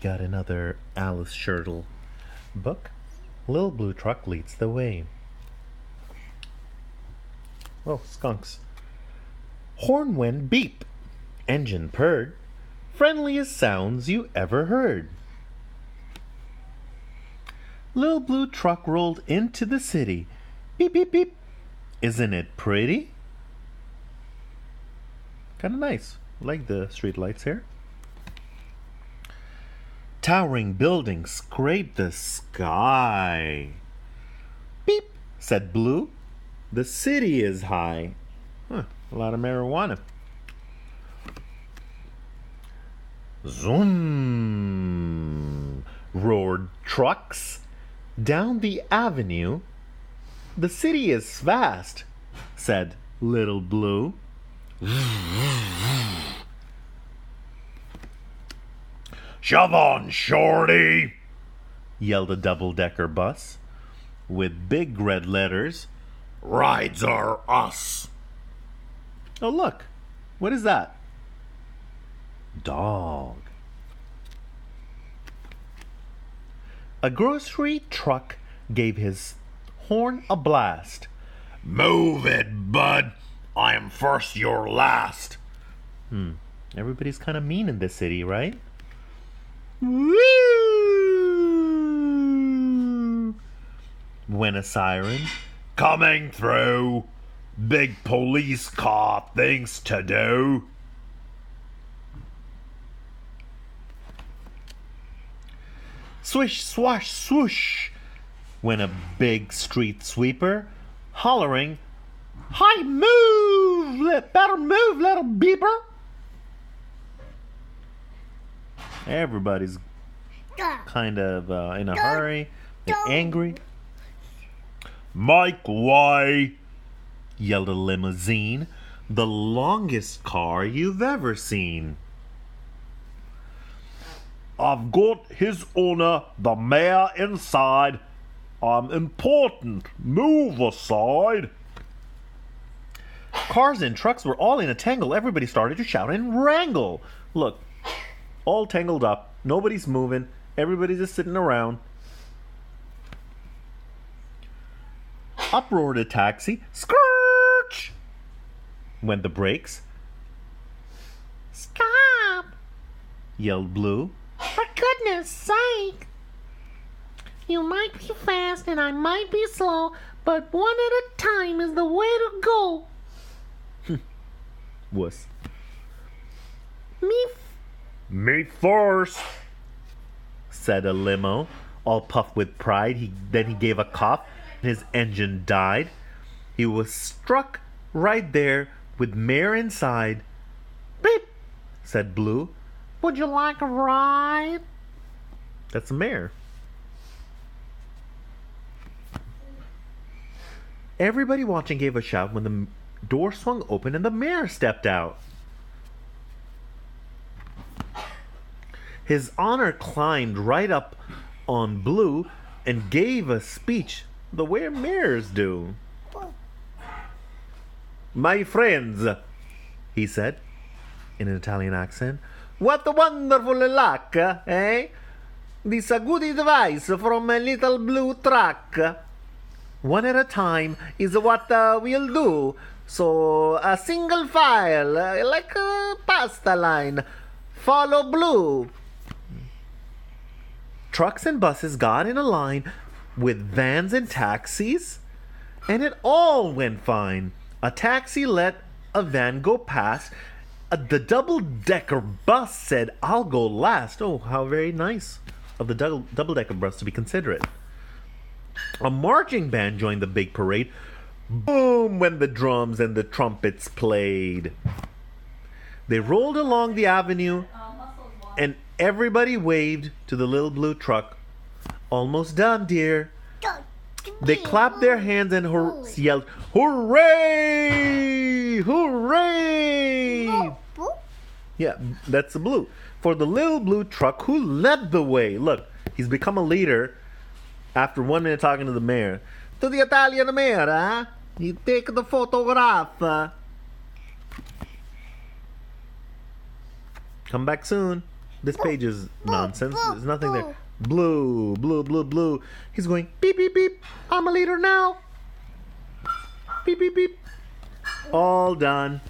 got another Alice Shirtle book. Little Blue Truck leads the way. Oh, skunks. Horn went beep. Engine purred. Friendliest sounds you ever heard. Little Blue Truck rolled into the city. Beep, beep, beep. Isn't it pretty? Kind of nice. I like the street lights here. Towering buildings scrape the sky. Beep, said Blue. The city is high. Huh, a lot of marijuana. Zoom, roared trucks. Down the avenue. The city is fast, said Little Blue. Shove on, Shorty, yelled a double-decker bus with big red letters. Rides are us. Oh, look. What is that? Dog. A grocery truck gave his horn a blast. Move it, bud. I am first, you're last. Everybody's kind of mean in this city, right? Woo! Went a siren. Coming through. Big police car things to do. Swish, swash, swoosh, went a big street sweeper, hollering, Hi, move! Better move, little beeper! Everybody's kind of in a hurry, they're angry. Mike way, yelled a limousine, the longest car you've ever seen. I've got his honor, the mayor, inside. I'm important. Move aside. Cars and trucks were all in a tangle. Everybody started to shout and wrangle. Look, all tangled up. Nobody's moving. Everybody's just sitting around. Up roared a taxi. Scourge! Went the brakes. Stop! Yelled Blue. For goodness sake! You might be fast and I might be slow, but one at a time is the way to go. Wuss. Me first, said a limo, all puffed with pride. Then he gave a cough and his engine died. He was struck right there with Mare inside. Beep, said Blue. Would you like a ride? That's a mare. Everybody watching gave a shout when the door swung open and the mare stepped out. His honor climbed right up on Blue and gave a speech the way mares do. My friends, he said in an Italian accent, what a wonderful luck, eh? This a good advice from a little blue truck. One at a time is what we'll do. So a single file, like a pasta line. Follow Blue. Trucks and buses got in a line with vans and taxis, and it all went fine. A taxi let a van go past. The double-decker bus said, I'll go last. Oh, how very nice of the double-decker bus to be considerate. A marching band joined the big parade. Boom went the drums and the trumpets played. They rolled along the avenue and everybody waved to the little blue truck. Almost done, dear. They clapped their hands and yelled, Hooray! Hooray! Yeah, that's the Blue. For the little blue truck who led the way. Look, he's become a leader after 1 minute talking to the mayor. To the Italian mayor, huh? You take the photograph. Come back soon. This page is nonsense. There's nothing there. Blue, blue, blue, blue. He's going beep, beep, beep. I'm a leader now. Beep, beep, beep. All done.